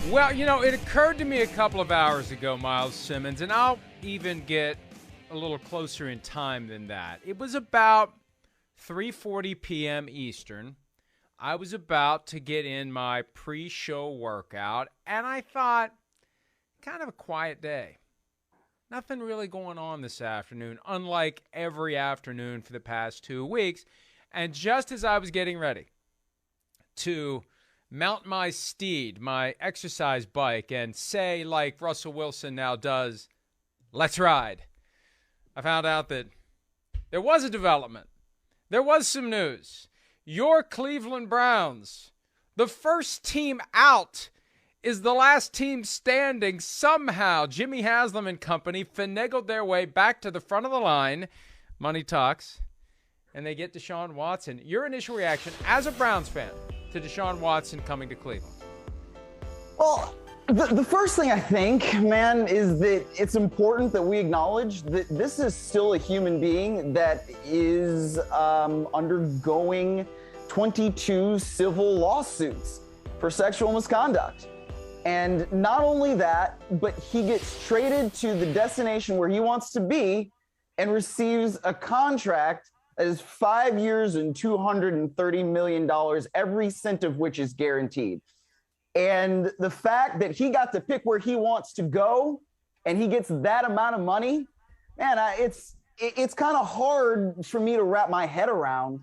Well, it occurred to me a couple of hours ago, Myles Simmons, and I'll even get a little closer in time than that. It was about 3:40 p.m. Eastern. I was about to get in my pre-show workout, and I thought, kind of a quiet day. Nothing really going on this afternoon, unlike every afternoon for the past 2 weeks. And just as I was getting ready to mount my steed, my exercise bike, and say, like Russell Wilson now does, let's ride, I found out that there was a development. There was some news. Your Cleveland Browns, the first team out, is the last team standing. Somehow, Jimmy Haslam and company finagled their way back to the front of the line. Money talks. And they get Deshaun Watson. Your initial reaction as a Browns fan to Deshaun Watson coming to Cleveland? Well, the first thing I think, man, is that it's important that we acknowledge that this is still a human being that is undergoing 22 civil lawsuits for sexual misconduct. And not only that, but he gets traded to the destination where he wants to be and receives a contract that is 5 years and $230 million, every cent of which is guaranteed. And the fact that he got to pick where he wants to go and he gets that amount of money, man, it's kind of hard for me to wrap my head around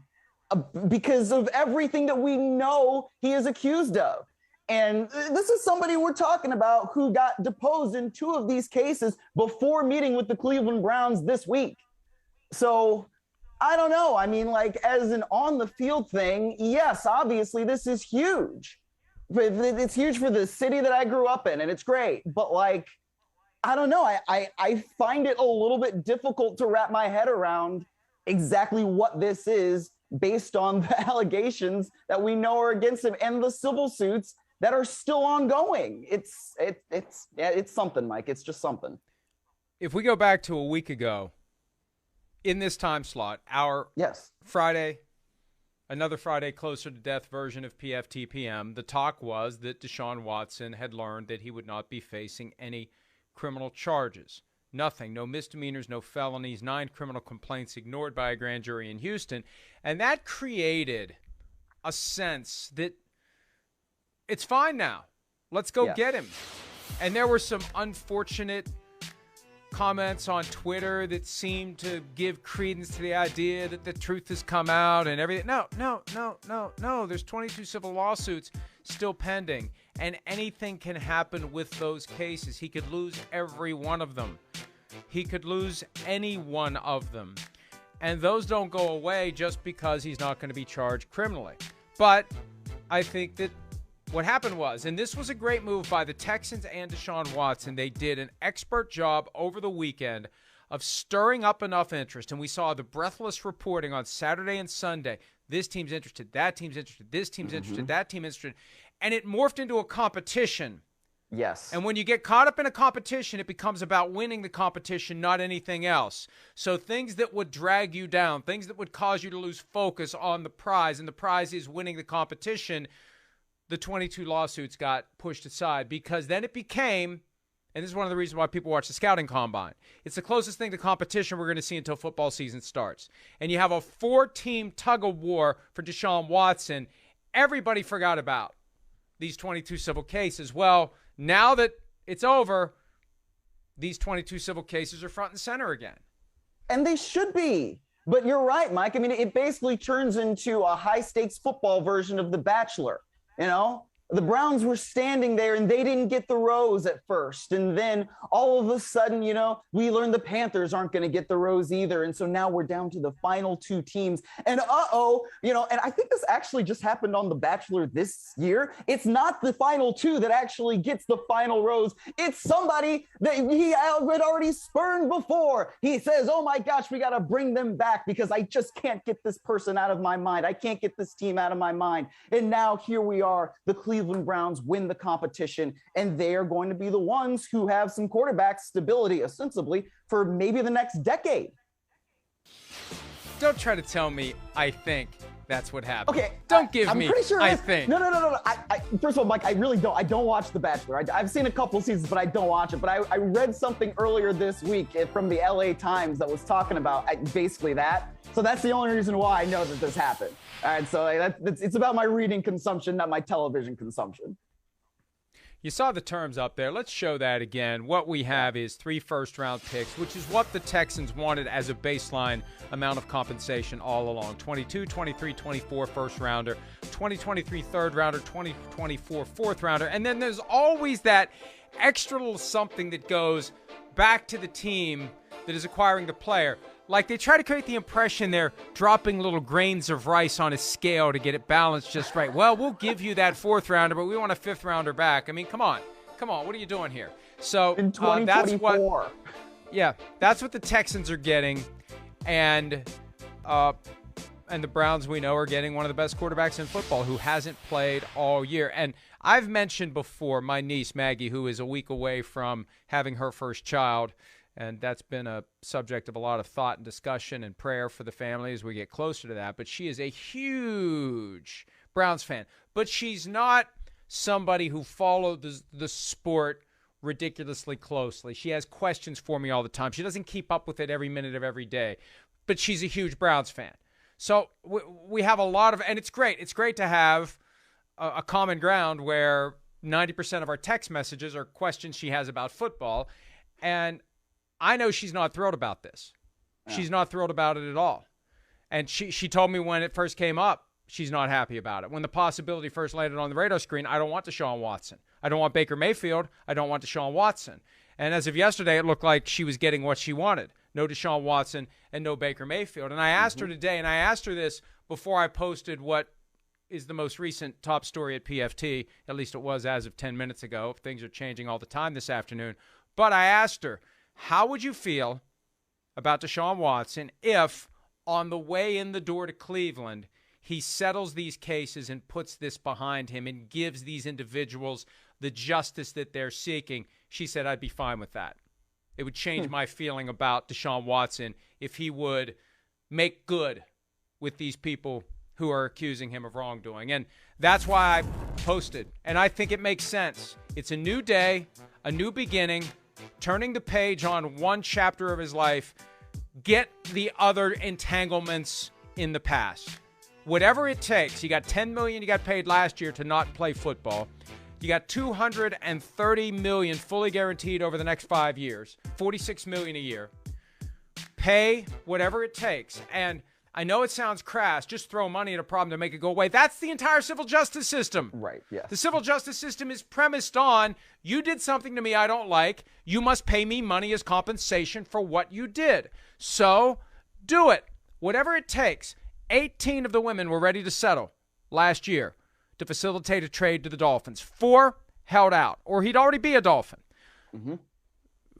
because of everything that we know he is accused of. And this is somebody we're talking about who got deposed in 2 of these cases before meeting with the Cleveland Browns this week. So I don't know. I mean, like, as an on-the-field thing, yes, obviously this is huge. It's huge for the city that I grew up in, and it's great. But, like, I don't know. I find it a little bit difficult to wrap my head around exactly what this is based on the allegations that we know are against him and the civil suits that are still ongoing. It's something, Mike. It's just something. If we go back to a week ago, in this time slot, our Friday, another Friday closer to death version of PFTPM, the talk was that Deshaun Watson had learned that he would not be facing any criminal charges. Nothing, no misdemeanors, no felonies, 9 criminal complaints ignored by a grand jury in Houston. And that created a sense that it's fine now. Let's go get him. And there were some unfortunate comments on Twitter that seemed to give credence to the idea that the truth has come out and everything. No. There's 22 civil lawsuits still pending, and anything can happen with those cases. He could lose every one of them. He could lose any one of them. And those don't go away just because he's not going to be charged criminally. But I think that what happened was, and this was a great move by the Texans and Deshaun Watson, they did an expert job over the weekend of stirring up enough interest, and we saw the breathless reporting on Saturday and Sunday. This team's interested, that team's interested, this team's interested, that team's interested, and it morphed into a competition. Yes. And when you get caught up in a competition, it becomes about winning the competition, not anything else. So things that would drag you down, things that would cause you to lose focus on the prize, and the prize is winning the competition, the 22 lawsuits got pushed aside because then it became, and this is one of the reasons why people watch the scouting combine, it's the closest thing to competition we're going to see until football season starts. And you have a 4-team tug of war for Deshaun Watson. Everybody forgot about these 22 civil cases. Well, now that it's over, these 22 civil cases are front and center again. And they should be. But you're right, Mike. I mean, it basically turns into a high-stakes football version of The Bachelor. You know, the Browns were standing there and they didn't get the rose at first. And then all of a sudden, we learned the Panthers aren't going to get the rose either. And so now we're down to the final 2 teams. And and I think this actually just happened on The Bachelor this year. It's not the final 2 that actually gets the final rose. It's somebody that he had already spurned before. He says, oh my gosh, we got to bring them back because I just can't get this person out of my mind. I can't get this team out of my mind. And now here we are, the Cleveland Browns win the competition, and they are going to be the ones who have some quarterback stability, ostensibly, for maybe the next decade. Don't try to tell me I think that's what happened. Okay, don't give I'm me. Pretty sure I think. No. First of all, Mike, I really don't. I don't watch The Bachelor. I've seen a couple seasons, but I don't watch it. But I read something earlier this week from the LA Times that was talking about basically that. So that's the only reason why I know that this happened. All right, so it's about my reading consumption, not my television consumption. You saw the terms up there. Let's show that again. What we have is 3 first-round picks, which is what the Texans wanted as a baseline amount of compensation all along. 22, 23, 24 first-rounder, 2023 third-rounder, 2024 fourth-rounder. And then there's always that extra little something that goes back to the team that is acquiring the player. Like they try to create the impression they're dropping little grains of rice on a scale to get it balanced just right. Well, we'll give you that fourth rounder, but we want a fifth rounder back. I mean, come on. What are you doing here? So in 2024. That's what the Texans are getting, and the Browns we know are getting one of the best quarterbacks in football who hasn't played all year. And I've mentioned before my niece Maggie, who is a week away from having her first child. And that's been a subject of a lot of thought and discussion and prayer for the family as we get closer to that. But she is a huge Browns fan. But she's not somebody who follows the sport ridiculously closely. She has questions for me all the time. She doesn't keep up with it every minute of every day. But she's a huge Browns fan. So we have a lot of – and it's great. It's great to have a common ground where 90% of our text messages are questions she has about football. And – I know she's not thrilled about this. Yeah. She's not thrilled about it at all. And she told me when it first came up, she's not happy about it. When the possibility first landed on the radar screen, I don't want Deshaun Watson. I don't want Baker Mayfield. I don't want Deshaun Watson. And as of yesterday, it looked like she was getting what she wanted. No Deshaun Watson and no Baker Mayfield. And I asked her today, and I asked her this before I posted what is the most recent top story at PFT. At least it was as of 10 minutes ago. Things are changing all the time this afternoon. But I asked her, how would you feel about Deshaun Watson if, on the way in the door to Cleveland, he settles these cases and puts this behind him and gives these individuals the justice that they're seeking? She said, I'd be fine with that. It would change my feeling about Deshaun Watson if he would make good with these people who are accusing him of wrongdoing. And that's why I posted. And I think it makes sense. It's a new day, a new beginning. Turning the page on one chapter of his life, get the other entanglements in the past. Whatever it takes. You got $10 million you got paid last year to not play football. You got $230 million fully guaranteed over the next 5 years, $46 million a year. Pay whatever it takes. And I know it sounds crass, just throw money at a problem to make it go away. That's the entire civil justice system. Right, yes. The civil justice system is premised on, you did something to me I don't like, you must pay me money as compensation for what you did. So, do it. Whatever it takes. 18 of the women were ready to settle last year to facilitate a trade to the Dolphins. 4 held out, or he'd already be a Dolphin. Mm-hmm.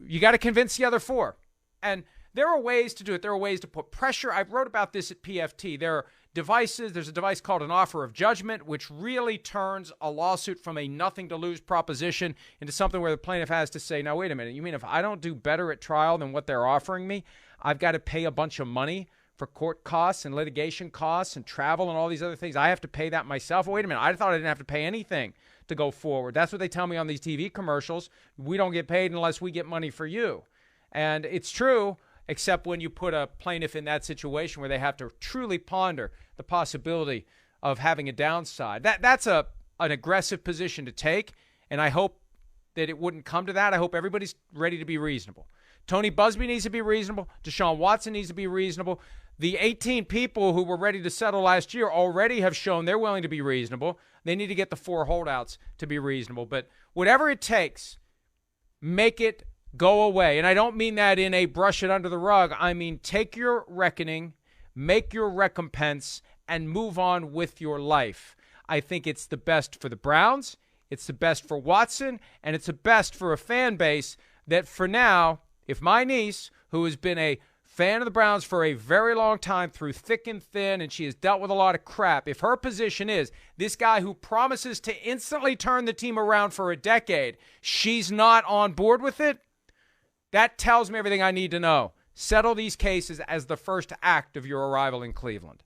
You got to convince the other 4. And there are ways to do it. There are ways to put pressure. I wrote about this at PFT. There are devices. There's a device called an offer of judgment, which really turns a lawsuit from a nothing-to-lose proposition into something where the plaintiff has to say, now, wait a minute. You mean if I don't do better at trial than what they're offering me, I've got to pay a bunch of money for court costs and litigation costs and travel and all these other things? I have to pay that myself? Wait a minute. I thought I didn't have to pay anything to go forward. That's what they tell me on these TV commercials. We don't get paid unless we get money for you. And it's true, except when you put a plaintiff in that situation where they have to truly ponder the possibility of having a downside. That's an aggressive position to take, and I hope that it wouldn't come to that. I hope everybody's ready to be reasonable. Tony Busby needs to be reasonable. Deshaun Watson needs to be reasonable. The 18 people who were ready to settle last year already have shown they're willing to be reasonable. They need to get the 4 holdouts to be reasonable. But whatever it takes, make it go away. And I don't mean that in a brush it under the rug. I mean take your reckoning, make your recompense, and move on with your life. I think it's the best for the Browns, it's the best for Watson, and it's the best for a fan base that for now, if my niece, who has been a fan of the Browns for a very long time through thick and thin, and she has dealt with a lot of crap, if her position is this guy who promises to instantly turn the team around for a decade, she's not on board with it, that tells me everything I need to know. Settle these cases as the first act of your arrival in Cleveland.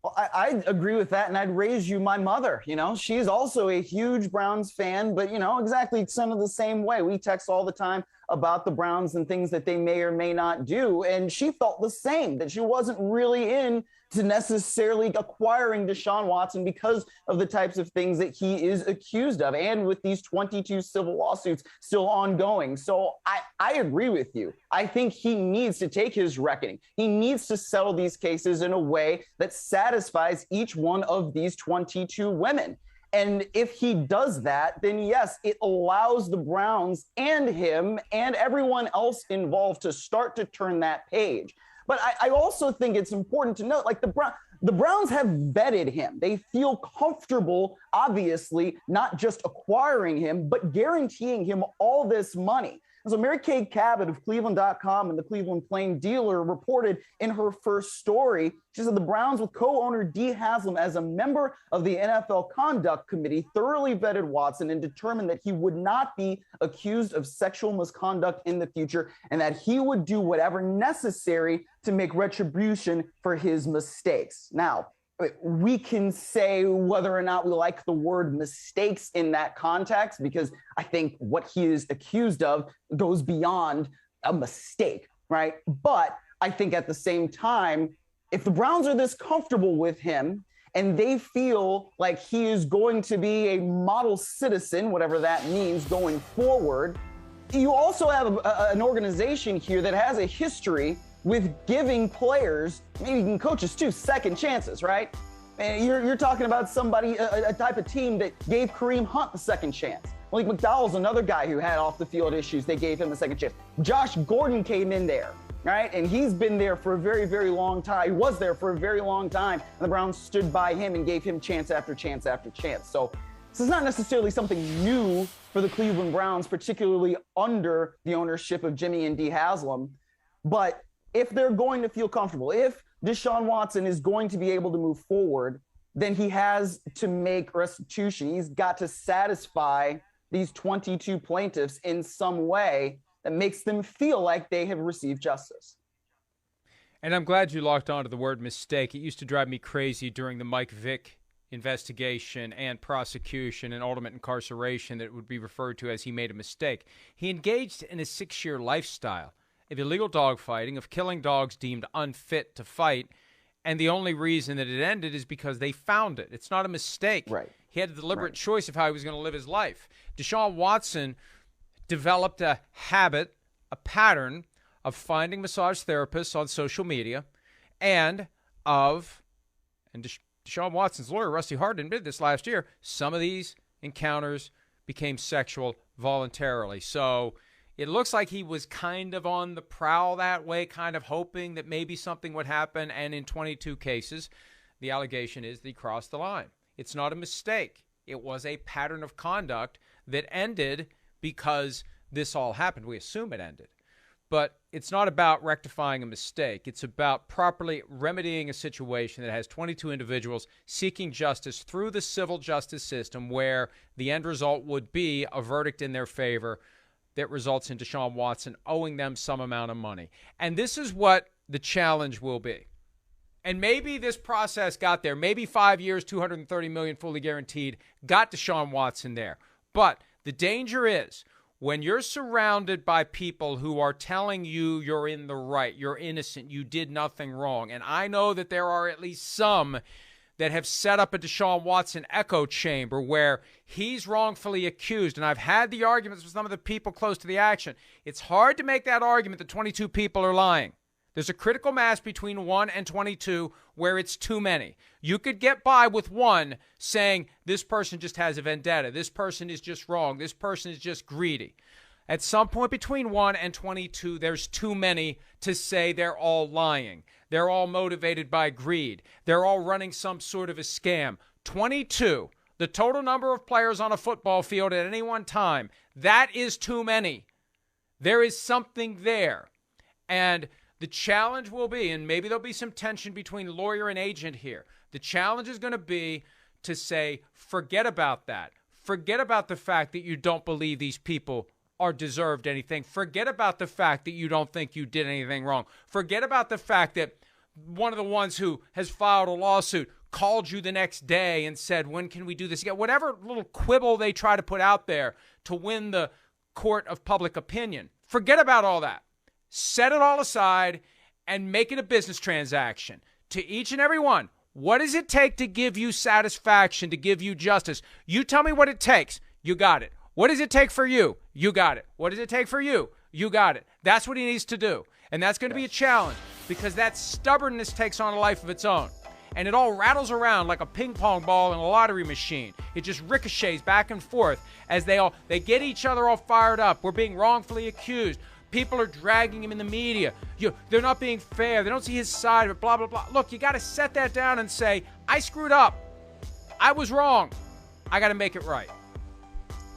Well, I agree with that, and I'd raise you my mother. She's also a huge Browns fan, but, exactly kind of the same way. We text all the time about the Browns and things that they may or may not do, and she felt the same, that she wasn't really into necessarily acquiring Deshaun Watson because of the types of things that he is accused of, and with these 22 civil lawsuits still ongoing. So I agree with you. I think he needs to take his reckoning. He needs to settle these cases in a way that satisfies each one of these 22 women. And if he does that, then yes, it allows the Browns and him and everyone else involved to start to turn that page. But I also think it's important to note, like, the Browns have vetted him. They feel comfortable, obviously, not just acquiring him, but guaranteeing him all this money. And so Mary Kay Cabot of Cleveland.com and the Cleveland Plain Dealer reported in her first story, she said the Browns, with co-owner Dee Haslam as a member of the NFL Conduct Committee, thoroughly vetted Watson and determined that he would not be accused of sexual misconduct in the future and that he would do whatever necessary to make retribution for his mistakes. Now, we can say whether or not we like the word mistakes in that context, because I think what he is accused of goes beyond a mistake, right? But I think at the same time, if the Browns are this comfortable with him and they feel like he is going to be a model citizen, whatever that means, going forward, you also have an organization here that has a history with giving players, maybe even coaches too, second chances, right? And you're talking about somebody, a type of team that gave Kareem Hunt the second chance. Malik McDowell's another guy who had off the field issues. They gave him a second chance. Josh Gordon came in there, right? And he's been there for a very, very long time. He was there for a very long time. And the Browns stood by him and gave him chance after chance after chance. So this is not necessarily something new for the Cleveland Browns, particularly under the ownership of Jimmy and Dee Haslam. But if they're going to feel comfortable, if Deshaun Watson is going to be able to move forward, then he has to make restitution. He's got to satisfy these 22 plaintiffs in some way that makes them feel like they have received justice. And I'm glad you locked onto the word mistake. It used to drive me crazy during the Mike Vick investigation and prosecution and ultimate incarceration that it would be referred to as he made a mistake. He engaged in a 6-year lifestyle of illegal dogfighting, of killing dogs deemed unfit to fight, and the only reason that it ended is because they found it. It's not a mistake. Right. He had a deliberate choice of how he was going to live his life. Deshaun Watson developed a habit, a pattern of finding massage therapists on social media and Deshaun Watson's lawyer, Rusty Hardin, admitted this last year, some of these encounters became sexual voluntarily. So it looks like he was kind of on the prowl that way, kind of hoping that maybe something would happen. And in 22 cases, the allegation is that he crossed the line. It's not a mistake. It was a pattern of conduct that ended because this all happened. We assume it ended. But it's not about rectifying a mistake. It's about properly remedying a situation that has 22 individuals seeking justice through the civil justice system, where the end result would be a verdict in their favor that results in Deshaun Watson owing them some amount of money. And this is what the challenge will be. And maybe this process got there. Maybe 5 years, $230 million fully guaranteed, got Deshaun Watson there. But the danger is when you're surrounded by people who are telling you you're in the right, you're innocent, you did nothing wrong. And I know that there are at least some that have set up a Deshaun Watson echo chamber where he's wrongfully accused. And I've had the arguments with some of the people close to the action. It's hard to make that argument that 22 people are lying. There's a critical mass between 1 and 22 where it's too many. You could get by with one saying this person just has a vendetta, this person is just wrong, this person is just greedy. At some point between 1 and 22, there's too many to say they're all lying. They're all motivated by greed. They're all running some sort of a scam. 22, the total number of players on a football field at any one time, that is too many. There is something there. And the challenge will be, and maybe there'll be some tension between lawyer and agent here, the challenge is going to be to say, forget about that. Forget about the fact that you don't believe these people are deserved anything. Forget about the fact that you don't think you did anything wrong. Forget about the fact that one of the ones who has filed a lawsuit called you the next day and said, when can we do this again? Whatever little quibble they try to put out there to win the court of public opinion. Forget about all that. Set it all aside and make it a business transaction. To each and every one, what does it take to give you satisfaction, to give you justice? You tell me what it takes. You got it. What does it take for you? You got it. What does it take for you? You got it. That's what he needs to do. And that's going to be a challenge because that stubbornness takes on a life of its own. And it all rattles around like a ping pong ball in a lottery machine. It just ricochets back and forth as they get each other all fired up. We're being wrongfully accused. People are dragging him in the media. They're not being fair. They don't see his side of it, blah, blah, blah. Look, you got to set that down and say, I screwed up. I was wrong. I got to make it right.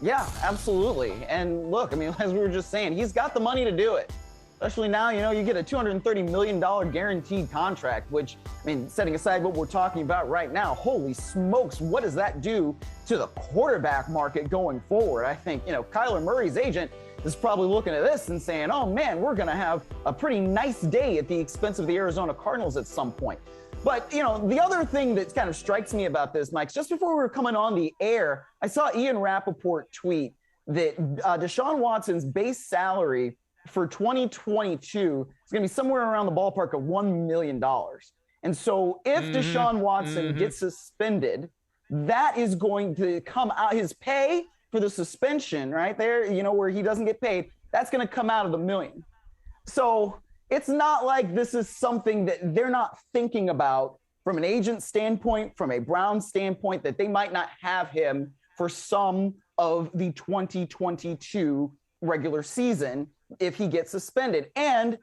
Yeah, absolutely. And look, I mean, as we were just saying, he's got the money to do it. Especially now, you get a $230 million guaranteed contract, which, I mean, setting aside what we're talking about right now, holy smokes, what does that do to the quarterback market going forward? I think, Kyler Murray's agent is probably looking at this and saying, oh man, we're going to have a pretty nice day at the expense of the Arizona Cardinals at some point. But, the other thing that kind of strikes me about this, Mike, just before we were coming on the air, I saw Ian Rappaport tweet that Deshaun Watson's base salary for 2022 is going to be somewhere around the ballpark of $1 million. And so if Deshaun Watson gets suspended, that is going to come out, his pay for the suspension right there, where he doesn't get paid, that's going to come out of the million. So it's not like this is something that they're not thinking about from an agent standpoint, from a Brown standpoint, that they might not have him for some of the 2022 regular season if he gets suspended. And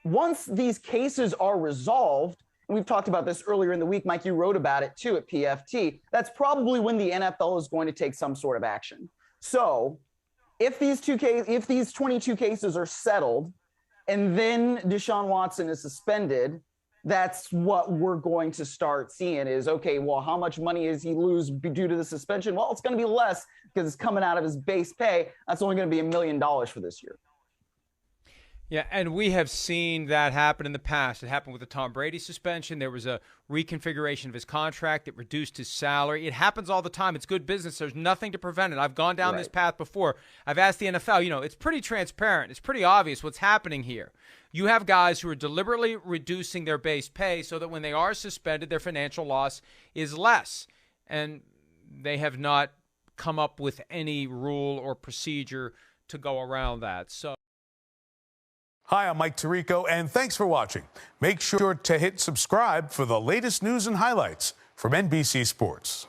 once these cases are resolved, and we've talked about this earlier in the week, Mike, you wrote about it too at PFT, that's probably when the NFL is going to take some sort of action. So if these 22 cases are settled and then Deshaun Watson is suspended, that's what we're going to start seeing is, okay, well, how much money does he lose due to the suspension? Well, it's going to be less because it's coming out of his base pay. That's only going to be $1 million for this year. Yeah, and we have seen that happen in the past. It happened with the Tom Brady suspension. There was a reconfiguration of his contract that reduced his salary. It happens all the time. It's good business. There's nothing to prevent it. I've gone down this path before. I've asked the NFL, it's pretty transparent. It's pretty obvious what's happening here. You have guys who are deliberately reducing their base pay so that when they are suspended, their financial loss is less. And they have not come up with any rule or procedure to go around that. So. Hi, I'm Mike Tirico, and thanks for watching. Make sure to hit subscribe for the latest news and highlights from NBC Sports.